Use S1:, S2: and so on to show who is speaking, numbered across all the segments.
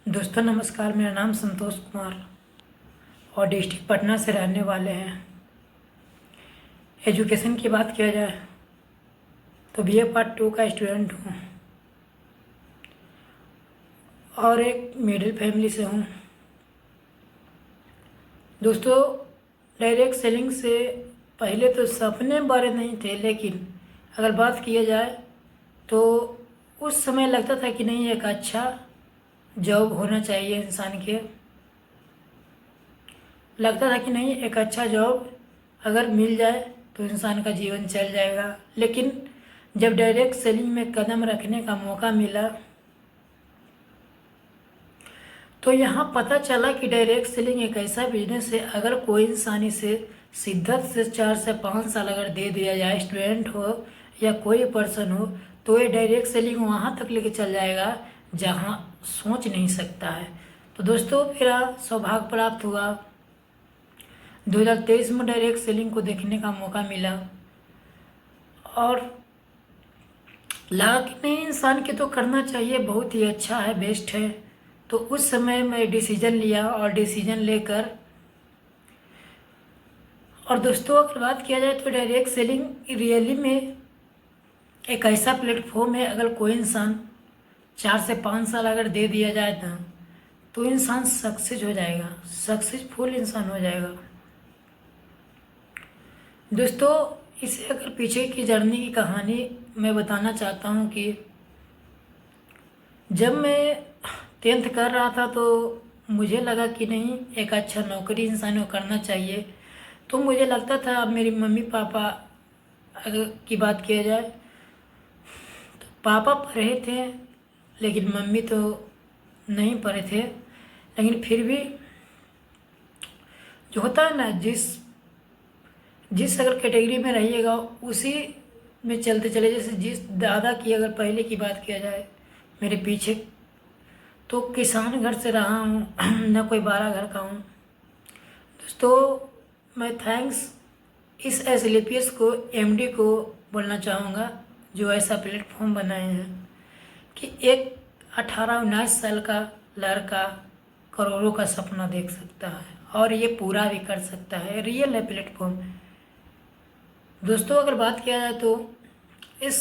S1: दोस्तों नमस्कार। मेरा नाम संतोष कुमार और डिस्ट्रिक्ट पटना से रहने वाले हैं। एजुकेशन की बात किया जाए तो बीए पार्ट 2 का स्टूडेंट हूँ और एक मिडिल फैमिली से हूँ। दोस्तों डायरेक्ट सेलिंग से पहले तो सपने बड़े नहीं थे, लेकिन अगर बात किया जाए तो उस समय लगता था कि नहीं, एक अच्छा जॉब होना चाहिए इंसान के। लगता था कि नहीं, एक अच्छा जॉब अगर मिल जाए तो इंसान का जीवन चल जाएगा। लेकिन जब डायरेक्ट सेलिंग में कदम रखने का मौका मिला तो यहाँ पता चला कि डायरेक्ट सेलिंग एक ऐसा बिजनेस है, अगर कोई इंसान इसे शिद्दत से 4 से 5 साल अगर दे दिया जाए, स्टूडेंट हो या कोई पर्सन हो, तो ये डायरेक्ट सेलिंग वहाँ तक लेके चल जाएगा जहाँ सोच नहीं सकता है। तो दोस्तों मेरा सौभाग्य प्राप्त हुआ, 2023 में डायरेक्ट सेलिंग को देखने का मौका मिला और लगा कि नहीं, इंसान के तो करना चाहिए, बहुत ही अच्छा है, बेस्ट है। तो उस समय मैं डिसीजन लिया और डिसीजन लेकर, और दोस्तों अगर बात किया जाए तो डायरेक्ट सेलिंग रियली में एक ऐसा प्लेटफॉर्म है, अगर कोई इंसान 4 से 5 साल अगर दे दिया जाए ना, तो इंसान सक्सेस हो जाएगा, सक्सेसफुल इंसान हो जाएगा। दोस्तों इसे अगर पीछे की जर्नी की कहानी मैं बताना चाहता हूँ कि जब मैं 10th कर रहा था तो मुझे लगा कि नहीं, एक अच्छा नौकरी इंसान को करना चाहिए। तो मुझे लगता था, अब मेरी मम्मी पापा अगर की बात किया जाए तो पापा पढ़े थे लेकिन मम्मी तो नहीं पढ़े थे, लेकिन फिर भी जो होता है ना, जिस जिस अगर कैटेगरी में रहिएगा उसी में चलते चले। जैसे जिस दादा की अगर पहले की बात किया जाए मेरे पीछे, तो किसान घर से रहा हूँ न कोई बड़ा घर का हूँ। दोस्तों मैं थैंक्स इस एसएलपीएस को, एमडी को बोलना चाहूँगा, जो ऐसा प्लेटफॉर्म बनाए हैं कि एक 18-19 साल का लड़का करोड़ों का सपना देख सकता है और ये पूरा भी कर सकता है। रियल है प्लेटफॉर्म। दोस्तों अगर बात किया जाए तो इस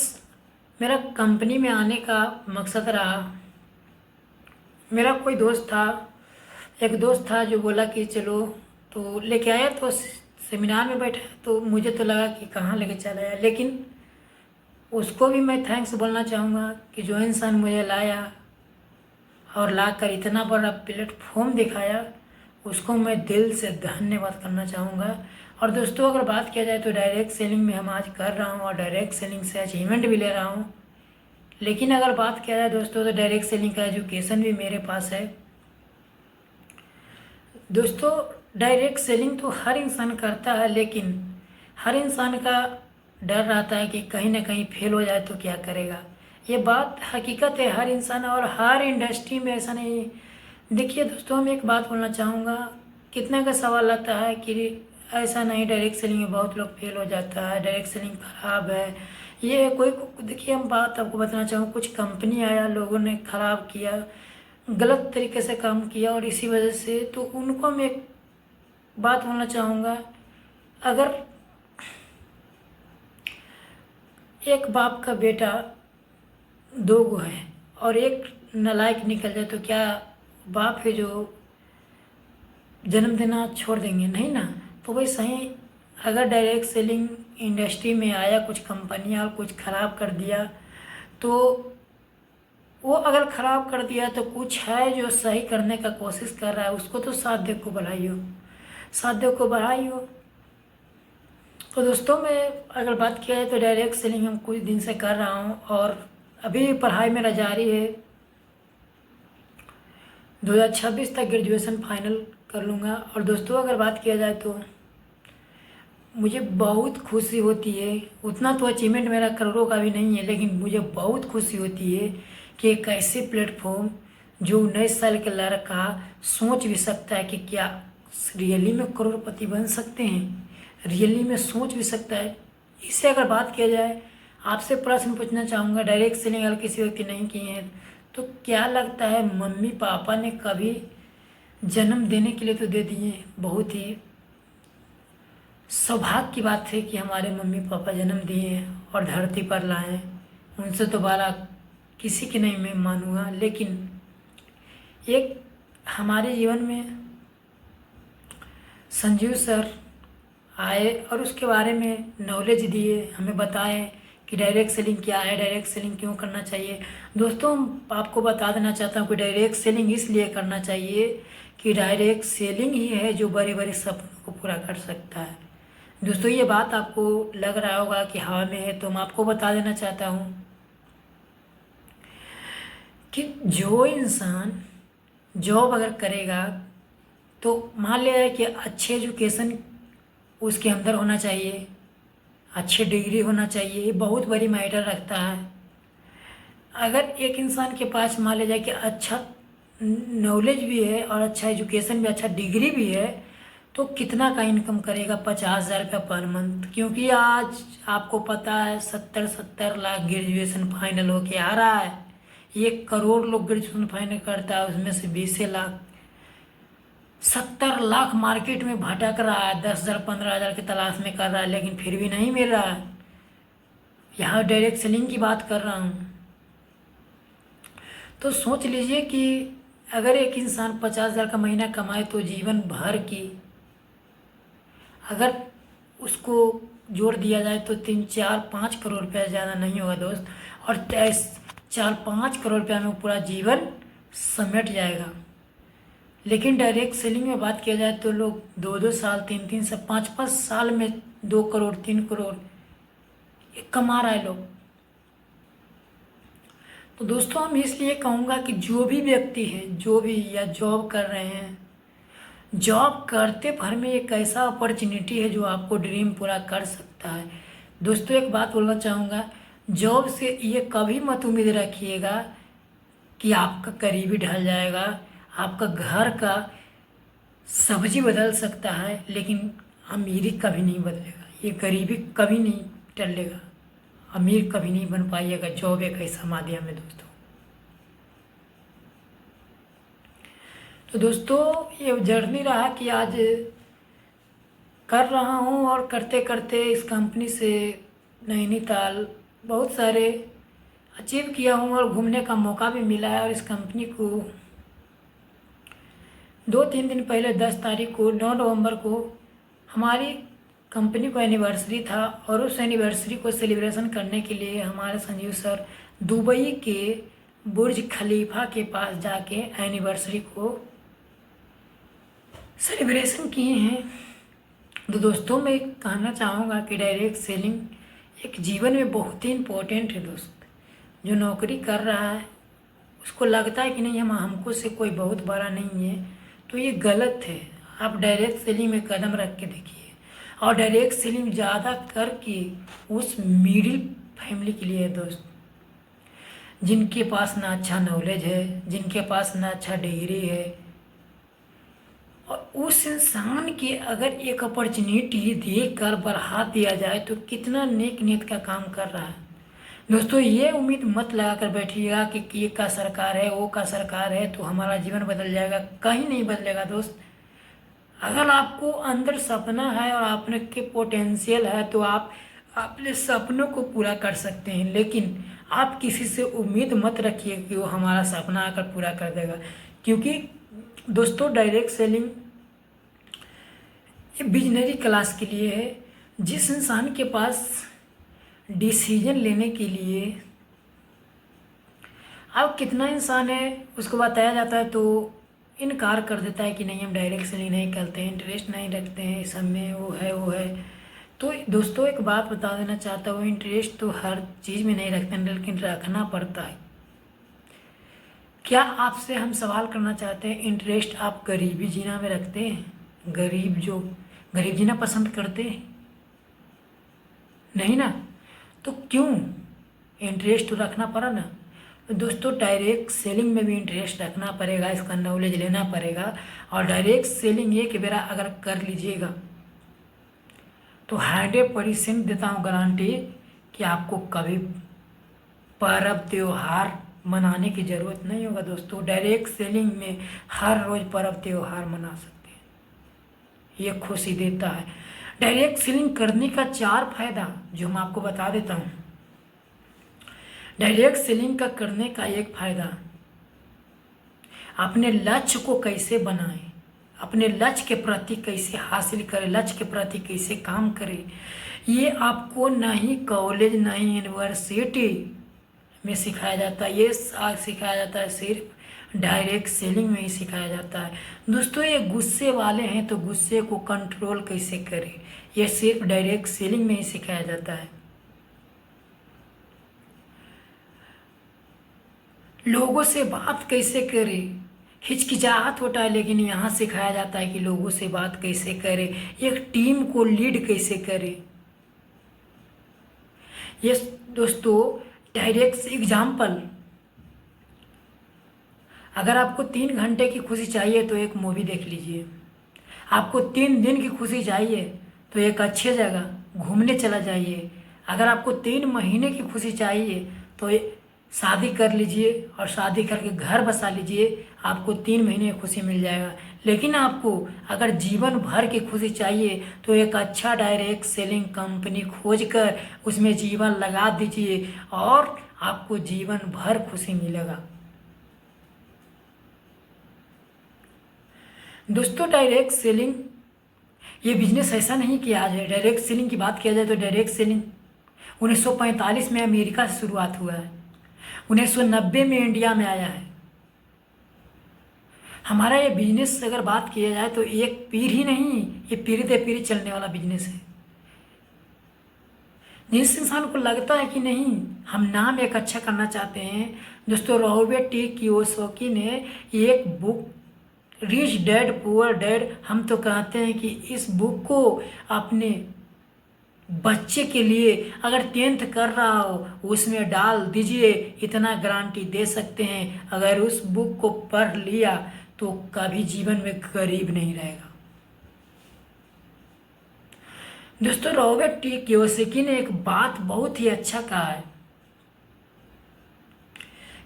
S1: मेरा कंपनी में आने का मकसद रहा, मेरा कोई दोस्त था, एक दोस्त था जो बोला कि चलो, तो लेके आया। तो सेमिनार में बैठा तो मुझे तो लगा कि कहाँ लेके चला आया, लेकिन उसको भी मैं थैंक्स बोलना चाहूँगा कि जो इंसान मुझे लाया और लाकर इतना बड़ा प्लेटफॉर्म दिखाया, उसको मैं दिल से धन्यवाद करना चाहूँगा। और दोस्तों अगर बात किया जाए तो डायरेक्ट सेलिंग में हम आज कर रहा हूँ और डायरेक्ट सेलिंग से अचीवमेंट भी ले रहा हूँ। लेकिन अगर बात किया जाए दोस्तों तो डायरेक्ट सेलिंग का एजुकेशन भी मेरे पास है। दोस्तों डायरेक्ट सेलिंग तो हर इंसान करता है, लेकिन हर इंसान का डर रहता है कि कहीं ना कहीं फेल हो जाए तो क्या करेगा। ये बात हकीकत है, हर इंसान और हर इंडस्ट्री में ऐसा नहीं। देखिए दोस्तों मैं एक बात बोलना चाहूँगा, कितना का सवाल आता है कि ऐसा नहीं, डायरेक्ट सेलिंग में बहुत लोग फेल हो जाता है, डायरेक्ट सेलिंग खराब है, ये कोई। देखिए हम बात आपको बताना चाहूँ, कुछ कंपनी आया, लोगों ने ख़राब किया, गलत तरीके से काम किया और इसी वजह से, तो उनको मैं एक बात बोलना चाहूँगा, अगर एक बाप का बेटा 2 गो है और एक नालायक निकल जाए तो क्या बाप है जो जन्म देना छोड़ देंगे? नहीं ना। तो वैसे ही अगर डायरेक्ट सेलिंग इंडस्ट्री में आया कुछ कंपनियां और कुछ ख़राब कर दिया, तो वो अगर ख़राब कर दिया तो कुछ है जो सही करने का कोशिश कर रहा है, उसको तो साथ दे को बढ़ाइयो, साथ दे को बढ़ाइयो। तो दोस्तों मैं अगर बात किया जाए तो डायरेक्ट सेलिंग हम कुछ दिन से कर रहा हूँ और अभी पढ़ाई मेरा जारी है। 2026 तक ग्रेजुएशन फाइनल कर लूँगा। और दोस्तों अगर बात किया जाए तो मुझे बहुत खुशी होती है, उतना तो अचीवमेंट मेरा करोड़ों का भी नहीं है, लेकिन मुझे बहुत खुशी होती है कि एक ऐसे प्लेटफॉर्म जो 19 साल के लड़का सोच भी सकता है कि क्या रियली में करोड़पति बन सकते हैं, रियली में सोच भी सकता है। इससे अगर बात किया जाए, आपसे प्रश्न पूछना चाहूँगा, डायरेक्ट सेलिंग अगर किसी व्यक्ति नहीं किए हैं तो क्या लगता है मम्मी पापा ने कभी जन्म देने के लिए तो दे दिए, बहुत ही सौभाग्य की बात है कि हमारे मम्मी पापा जन्म दिए और धरती पर लाए। उनसे तो बाला किसी की नहीं मैं मानूंगा, लेकिन एक हमारे जीवन में संजीव सर आए और उसके बारे में नॉलेज दिए, हमें बताएं कि डायरेक्ट सेलिंग क्या है, डायरेक्ट सेलिंग क्यों करना चाहिए। दोस्तों आपको बता देना चाहता हूँ कि डायरेक्ट सेलिंग इसलिए करना चाहिए कि डायरेक्ट सेलिंग ही है जो बड़े बड़े सपनों को पूरा कर सकता है। दोस्तों ये बात आपको लग रहा होगा कि हवा में है, तो मैं आपको बता देना चाहता हूँ कि जो इंसान जॉब अगर करेगा तो मान लिया कि अच्छे एजुकेशन उसके अंदर होना चाहिए, अच्छी डिग्री होना चाहिए, ये बहुत बड़ी मैटर रखता है। अगर एक इंसान के पास मान लिया जाए कि अच्छा नॉलेज भी है और अच्छा एजुकेशन भी, अच्छा डिग्री भी है, तो कितना का इनकम करेगा? 50,000 रुपया पर मंथ। क्योंकि आज आपको पता है 70-70 लाख ग्रेजुएशन फाइनल होके आ रहा है। 1 करोड़ लोग ग्रेजुएशन फाइनल करता है, उसमें से 20 लाख, 70 लाख मार्केट में भटक रहा है, 10,000 15,000 की तलाश में कर रहा है, लेकिन फिर भी नहीं मिल रहा है। यहाँ डायरेक्ट सेलिंग की बात कर रहा हूँ। तो सोच लीजिए कि अगर एक इंसान 50,000 का महीना कमाए तो जीवन भर की अगर उसको जोड़ दिया जाए तो 3-4-5 करोड़ रुपया ज़्यादा नहीं होगा दोस्त। और 4-5 करोड़ रुपया में वो पूरा जीवन समेट जाएगा। लेकिन डायरेक्ट सेलिंग में बात किया जाए तो लोग 2-2 साल, 3-3 साल, 5-5 साल में 2 करोड़ 3 करोड़ ये कमा रहा है लोग। तो दोस्तों हम इसलिए कहूँगा कि जो भी व्यक्ति है, जो भी या जॉब कर रहे हैं, जॉब करते भर में एक ऐसा अपॉर्चुनिटी है जो आपको ड्रीम पूरा कर सकता है। दोस्तों एक बात बोलना चाहूँगा, जॉब से ये कभी मत उम्मीद रखिएगा कि आपका करीबी ढल जाएगा, आपका घर का सब्जी बदल सकता है, लेकिन अमीरी कभी नहीं बदलेगा, ये गरीबी कभी नहीं टलेगा, अमीर कभी नहीं बन पाइएगा। जॉब एक ऐसा माध्यम है दोस्तों। तो दोस्तों ये जर्नी रहा कि आज कर रहा हूँ और करते करते इस कंपनी से नैनीताल बहुत सारे अचीव किया हूँ और घूमने का मौका भी मिला है। और इस कंपनी को 2-3 दिन पहले 10 तारीख को 9 नवंबर को हमारी कंपनी को एनिवर्सरी था और उस एनिवर्सरी को सेलिब्रेशन करने के लिए हमारे संजीव सर दुबई के बुर्ज खलीफा के पास जाके एनिवर्सरी को सेलिब्रेशन किए हैं। तो दोस्तों मैं कहना चाहूँगा कि डायरेक्ट सेलिंग एक जीवन में बहुत ही इम्पोर्टेंट है दोस्त। जो नौकरी कर रहा है उसको लगता है कि नहीं हमको से कोई बहुत बड़ा नहीं है, तो ये गलत है। आप डायरेक्ट सेलिंग में कदम रख के देखिए। और डायरेक्ट सेलिंग ज़्यादा करके उस मिडिल फैमिली के लिए है दोस्त, जिनके पास ना अच्छा नॉलेज है, जिनके पास ना अच्छा डिग्री है, और उस इंसान के अगर एक अपॉर्चुनिटी देख कर बढ़ा दिया जाए तो कितना नेक नीयत का काम कर रहा है। दोस्तों ये उम्मीद मत लगा कर बैठिएगा कि ये का सरकार है, वो का सरकार है तो हमारा जीवन बदल जाएगा, कहीं नहीं बदलेगा दोस्त। अगर आपको अंदर सपना है और आपने के पोटेंशियल है तो आप अपने सपनों को पूरा कर सकते हैं। लेकिन आप किसी से उम्मीद मत रखिए कि वो हमारा सपना आकर पूरा कर देगा, क्योंकि दोस्तों डायरेक्ट सेलिंग ये बिजनरी क्लास के लिए है। जिस इंसान के पास डिसीजन लेने के लिए अब कितना इंसान है उसको बताया जाता है तो इनकार कर देता है कि नहीं हम डायरेक्ट सेलिंग नहीं करते हैं, इंटरेस्ट नहीं रखते हैं इस सब में, वो है। तो दोस्तों एक बात बता देना चाहता हूँ, इंटरेस्ट तो हर चीज़ में नहीं रखते हैं, लेकिन रखना पड़ता है। क्या आपसे हम सवाल करना चाहते हैं, इंटरेस्ट आप गरीबी जीना में रखते हैं? गरीब जीना पसंद करते हैं? नहीं ना, तो क्यों? इंटरेस्ट तो रखना पड़ा ना। तो दोस्तों डायरेक्ट सेलिंग में भी इंटरेस्ट रखना पड़ेगा, इसका नॉलेज लेना पड़ेगा। और डायरेक्ट सेलिंग एक बेरा अगर कर लीजिएगा तो 100% देता हूँ गारंटी कि आपको कभी पर्व त्योहार मनाने की ज़रूरत नहीं होगा दोस्तों। डायरेक्ट सेलिंग में हर रोज़ पर्व त्योहार मना सकते हैं, ये खुशी देता है। डायरेक्ट सेलिंग करने का 4 फायदा जो मैं आपको बता देता हूँ। डायरेक्ट सेलिंग का करने का एक फायदा, अपने लक्ष्य को कैसे बनाएं, अपने लक्ष्य के प्रति कैसे हासिल करें, लक्ष्य के प्रति कैसे काम करें, ये आपको ना ही कॉलेज ना ही यूनिवर्सिटी में सिखाया जाता है। ये सिखाया जाता है सिर्फ डायरेक्ट सेलिंग में ही सिखाया जाता है दोस्तों। ये गुस्से वाले हैं तो गुस्से को कंट्रोल कैसे करें, ये सिर्फ डायरेक्ट सेलिंग में ही सिखाया जाता है। लोगों से बात कैसे करें, हिचकिचाहट होता है, लेकिन यहाँ सिखाया जाता है कि लोगों से बात कैसे करें, एक टीम को लीड कैसे करें। ये दोस्तों डायरेक्ट एग्जाम्पल, अगर आपको 3 घंटे की खुशी चाहिए तो एक मूवी देख लीजिए। आपको 3 दिन की खुशी चाहिए तो एक अच्छी जगह घूमने चला जाइए। अगर आपको 3 महीने की खुशी चाहिए तो शादी कर लीजिए और शादी करके घर बसा लीजिए, आपको 3 महीने की खुशी मिल जाएगा। लेकिन आपको अगर जीवन भर की खुशी चाहिए तो एक अच्छा डायरेक्ट सेलिंग कंपनी खोजकर उसमें जीवन लगा दीजिए और आपको जीवन भर खुशी मिलेगा। दोस्तों डायरेक्ट सेलिंग ये बिजनेस ऐसा नहीं कि आज है। डायरेक्ट सेलिंग की बात किया जाए तो डायरेक्ट सेलिंग 1945 में अमेरिका से शुरुआत हुआ है, 1990 में इंडिया में आया है। हमारा ये बिजनेस अगर बात किया जाए तो एक पीढ़ी नहीं, ये पीढ़ी दर पीढ़ी चलने वाला बिजनेस है। जिस इंसान को लगता है कि नहीं हम नाम एक अच्छा करना चाहते हैं, दोस्तों रॉबर्ट टी कियोसाकी ने एक book rich dad poor dad, हम तो कहते हैं कि इस बुक को अपने बच्चे के लिए अगर 10th कर रहा हो उसमें डाल दीजिए, इतना गारंटी दे सकते हैं अगर उस बुक को पढ़ लिया तो कभी जीवन में गरीब नहीं रहेगा। दोस्तों रॉबर्ट टी कियोसाकी ने एक बात बहुत ही अच्छा कहा है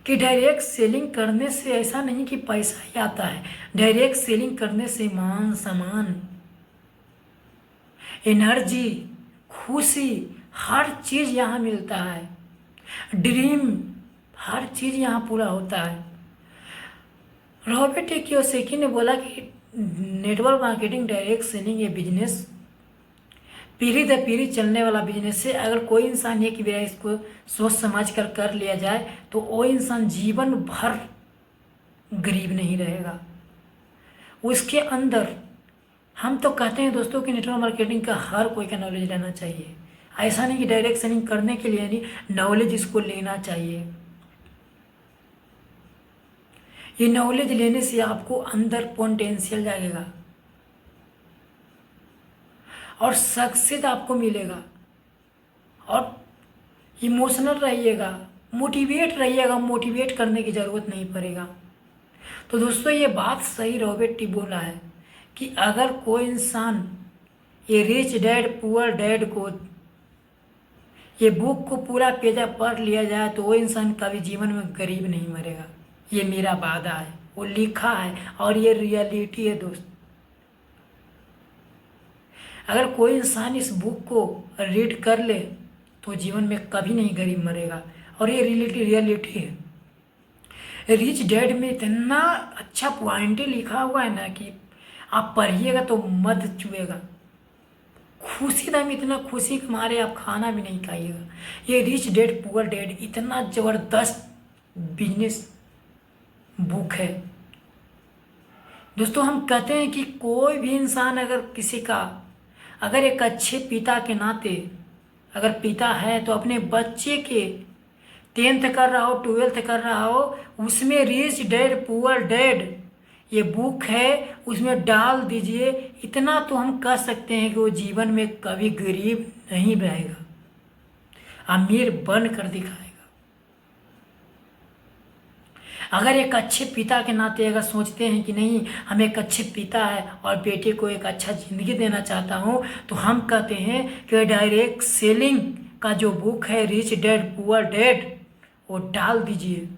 S1: कि डायरेक्ट सेलिंग करने से ऐसा नहीं कि पैसा ही आता है, डायरेक्ट सेलिंग करने से मान सम्मान, एनर्जी, खुशी, हर चीज़ यहाँ मिलता है, ड्रीम, हर चीज़ यहाँ पूरा होता है। रॉबर्ट टी कियोसाकी ने बोला कि नेटवर्क मार्केटिंग डायरेक्ट सेलिंग ये बिजनेस पीढ़ी दर पीढ़ी चलने वाला बिजनेस है। अगर कोई इंसान एक बार इसको सोच समझ कर लिया जाए तो वो इंसान जीवन भर गरीब नहीं रहेगा। उसके अंदर हम तो कहते हैं दोस्तों कि नेटवर्क मार्केटिंग का हर कोई का नॉलेज लेना चाहिए। ऐसा नहीं कि डायरेक्ट सेलिंग करने के लिए नहीं, नॉलेज इसको लेना चाहिए। ये नॉलेज लेने से आपको अंदर पोटेंशियल जाएगा और सक्सेस आपको मिलेगा और इमोशनल रहिएगा, मोटिवेट रहिएगा, मोटिवेट करने की ज़रूरत नहीं पड़ेगा। तो दोस्तों ये बात सही रॉबर्ट टी बोला है कि अगर कोई इंसान ये रिच डैड पुअर डैड को ये बुक को पूरा पेजा पढ़ लिया जाए तो वो इंसान कभी जीवन में गरीब नहीं मरेगा। ये मेरा वादा है, वो लिखा है और ये रियलिटी है दोस्त। अगर कोई इंसान इस बुक को रीड कर ले तो जीवन में कभी नहीं गरीब मरेगा और ये रियलिटी है। रिच डैड में इतना अच्छा पॉइंट लिखा हुआ है ना कि आप पढ़िएगा तो मद चुएगा, खुशी दम इतना खुशी के मारे आप खाना भी नहीं खाइएगा। ये रिच डैड पुअर डैड इतना ज़बरदस्त बिजनेस बुक है दोस्तों। हम कहते हैं कि कोई भी इंसान अगर किसी का अगर एक अच्छे पिता के नाते अगर पिता है तो अपने बच्चे के 10th कर रहा हो 12th कर रहा हो उसमें रिच डैड पुअर डैड ये बुक है उसमें डाल दीजिए। इतना तो हम कह सकते हैं कि वो जीवन में कभी गरीब नहीं रहेगा, अमीर बन कर दिखाएगा। अगर एक अच्छे पिता के नाते अगर सोचते हैं कि नहीं हम एक अच्छे पिता है और बेटे को एक अच्छा ज़िंदगी देना चाहता हूँ तो हम कहते हैं कि डायरेक्ट सेलिंग का जो बुक है रिच डैड पुअर डैड वो डाल दीजिए।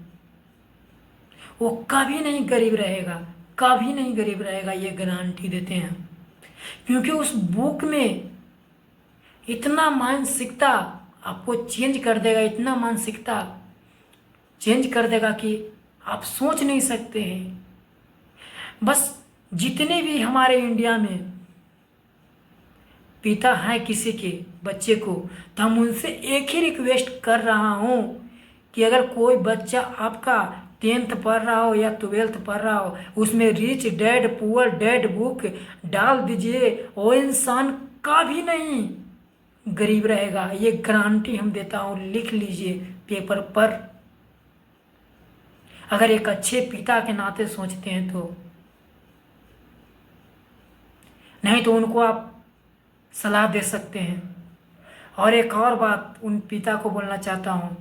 S1: वो कभी नहीं गरीब रहेगा, कभी नहीं गरीब रहेगा, ये गारंटी देते हैं। क्योंकि उस बुक में इतना मानसिकता आपको चेंज कर देगा, इतना मानसिकता चेंज कर देगा कि आप सोच नहीं सकते हैं। बस जितने भी हमारे इंडिया में पिता हैं किसी के बच्चे को, तो हम उनसे एक ही रिक्वेस्ट कर रहा हूँ कि अगर कोई बच्चा आपका 10th पढ़ रहा हो या 12th पढ़ रहा हो, उसमें rich dad poor dad book डाल दीजिए। वो इंसान कभी नहीं गरीब रहेगा, ये गारंटी हम देता हूँ, लिख लीजिए पेपर पर। अगर एक अच्छे पिता के नाते सोचते हैं तो, नहीं तो उनको आप सलाह दे सकते हैं। और एक और बात उन पिता को बोलना चाहता हूँ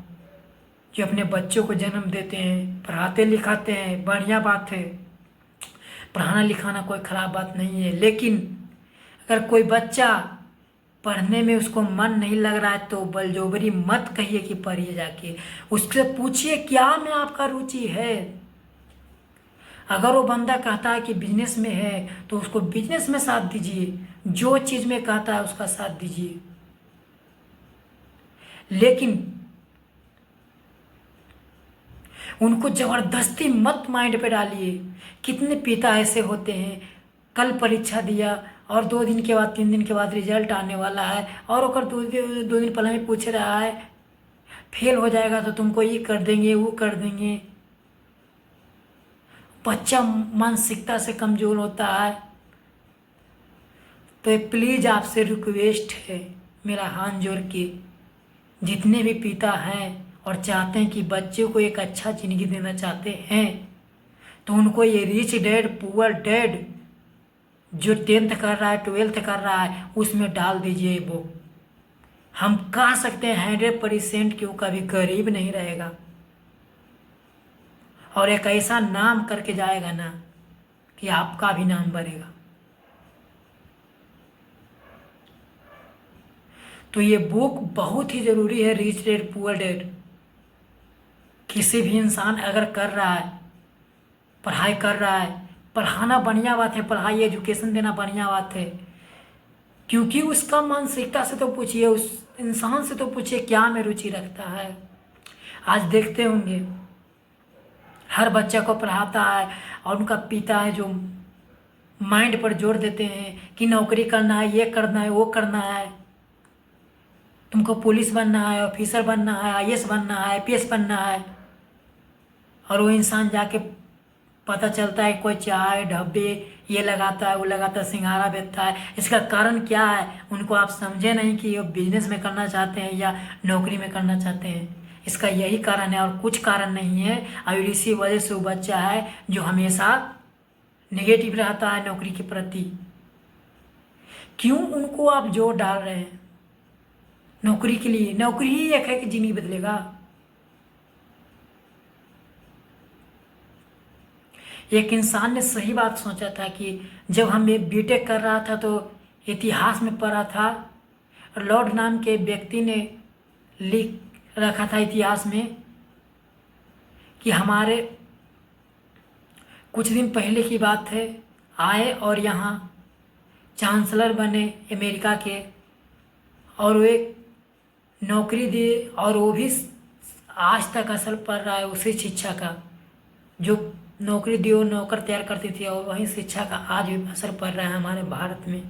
S1: जो अपने बच्चों को जन्म देते हैं, पढ़ाते लिखाते हैं, बढ़िया बात है, पढ़ाना लिखाना कोई ख़राब बात नहीं है। लेकिन अगर कोई बच्चा पढ़ने में उसको मन नहीं लग रहा है तो बलजोबरी मत कहिए कि पढ़िए, जाके उससे पूछिए क्या में आपका रुचि है। अगर वो बंदा कहता है कि बिजनेस में है तो उसको बिजनेस में साथ दीजिए, जो चीज़ में कहता है उसका साथ दीजिए। लेकिन उनको ज़बरदस्ती मत माइंड पे डालिए। कितने पिता ऐसे होते हैं, कल परीक्षा दिया और 2 दिन के बाद 3 दिन के बाद रिजल्ट आने वाला है, और अगर 2 दिन पहले ही पूछ रहा है फेल हो जाएगा तो तुमको ये कर देंगे वो कर देंगे। बच्चा मानसिकता से कमज़ोर होता है। तो प्लीज़ आपसे रिक्वेस्ट है मेरा हाथ जोड़ के, जितने भी पिता हैं और चाहते हैं कि बच्चे को एक अच्छा ज़िंदगी देना चाहते हैं, तो उनको ये रिच डैड पुअर डैड जो 10th कर रहा है 12th कर रहा है उसमें डाल दीजिए वो। हम कह सकते हैं 100% कि वो कभी गरीब नहीं रहेगा, और एक ऐसा नाम करके जाएगा ना कि आपका भी नाम बढ़ेगा। तो ये बुक बहुत ही ज़रूरी है, रिच डैड पुअर डैड। किसी भी इंसान अगर कर रहा है, पढ़ाई कर रहा है, पढ़ाना बढ़िया बात है, पढ़ाई एजुकेशन देना बढ़िया बात है। क्योंकि उसका मानसिकता से तो पूछिए, उस इंसान से तो पूछिए क्या में रुचि रखता है। आज देखते होंगे हर बच्चा को पढ़ाता है और उनका पिता है जो माइंड पर जोर देते हैं कि नौकरी करना है, ये करना है, वो करना है, तुमको पुलिस बनना है, ऑफिसर बनना है, आईएएस बनना है, आईपीएस बनना है। और वो इंसान जाके पता चलता है कोई चाय ढब्बे ये लगाता है वो लगाता है, सिंघाड़ा बेचता है। इसका कारण क्या है? उनको आप समझे नहीं कि वो बिजनेस में करना चाहते हैं या नौकरी में करना चाहते हैं। इसका यही कारण है और कुछ कारण नहीं है। और इसी वजह से वो बच्चा है जो हमेशा नेगेटिव रहता है नौकरी के प्रति। क्यों उनको आप जोर डाल रहे हैं नौकरी के लिए? नौकरी ही एक है कि जिंदगी बदलेगा। एक इंसान ने सही बात सोचा था कि जब हम ये बीटेक कर रहा था तो इतिहास में पढ़ा था, लॉर्ड नाम के व्यक्ति ने लिख रखा था इतिहास में कि हमारे कुछ दिन पहले की बात है, आए और यहाँ चांसलर बने अमेरिका के, और वो एक नौकरी दिए, और वो भी आज तक असर पड़ रहा है उसी शिक्षा का। जो नौकरी दी वो नौकर तैयार करती थी, और वही शिक्षा का आज भी असर पड़ रहा है हमारे भारत में।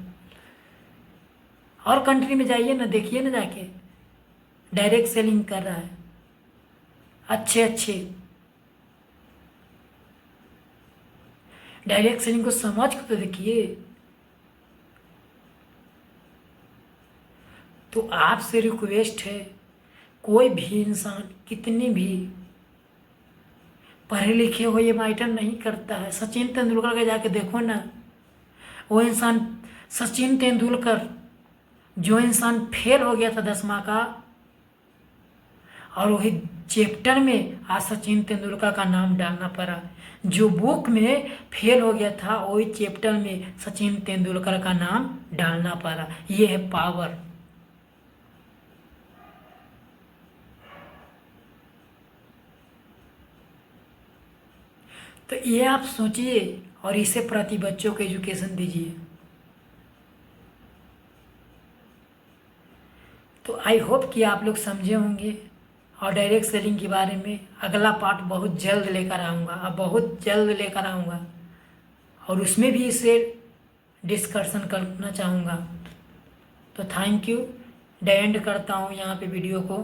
S1: और कंट्री में जाइए ना, देखिए ना जाके, डायरेक्ट सेलिंग कर रहा है अच्छे अच्छे। डायरेक्ट सेलिंग को समझ के तो देखिए। तो आपसे रिक्वेस्ट है, कोई भी इंसान कितनी भी पढ़े लिखे हो ये मैटर नहीं करता है। सचिन तेंदुलकर के जाके देखो ना, वो इंसान सचिन तेंदुलकर जो इंसान फेल हो गया था 10वीं का, और वही चैप्टर में आज सचिन तेंदुलकर का नाम डालना पड़ा। जो बुक में फेल हो गया था वही चैप्टर में सचिन तेंदुलकर का नाम डालना पड़ा। ये है पावर। तो ये आप सोचिए और इससे प्रति बच्चों को एजुकेशन दीजिए। तो आई होप कि आप लोग समझे होंगे और डायरेक्ट सेलिंग के बारे में अगला पार्ट बहुत जल्द लेकर आऊँगा, अब बहुत जल्द लेकर आऊँगा और उसमें भी इसे डिस्कशन करना चाहूँगा। तो थैंक यू, द एंड करता हूँ यहाँ पे वीडियो को।